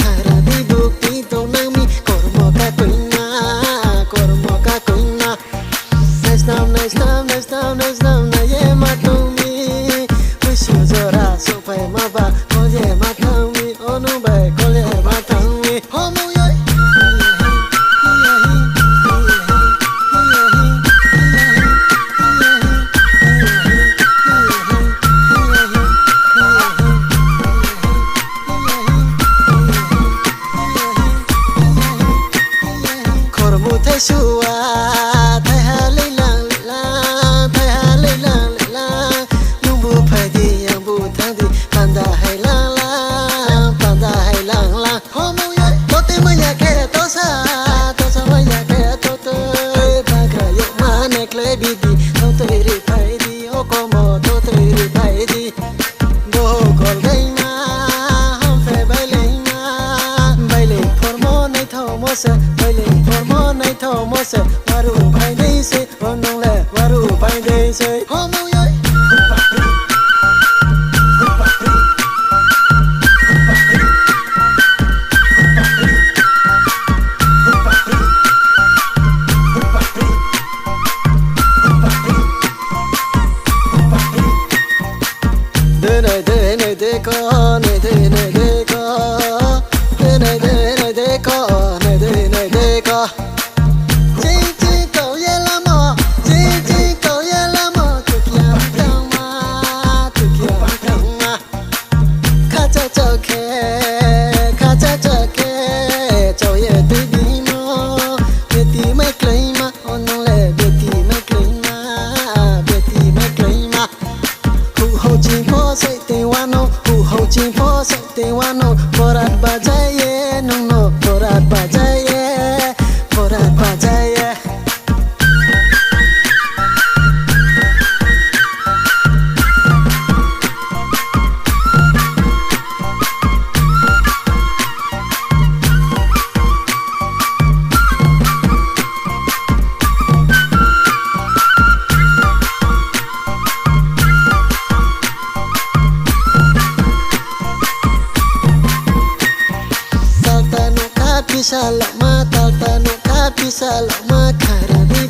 khara di bukti to nami kormo ka koina nice now na ye matumi wish you zora so pai ma ba ko ye matami onu bai ko ye matami homo ye kormo thai shuwa thai ha lai lang panda hay lang lang homo ye to te ma ya ke to sa ma ya ke to te ba ga yo ma ne kle bi di to te ri pai di o ko mo to te ri pai di bo ko gai ma hom fe bai le for mo nai tho mo se bai le for mo nai tho mo se waru pai dei se on dong le waru pai dei se homo ye de ko ne de ko chi chi cầu ye la mo tu kia tang ma kha cha ke chau ye tu bi mo be ti mai klei ma on le be ti mai klei ma hu ho chi po sai te wano hu ho chi po sai te wano porat bajaye no porat bajaye Salama khara di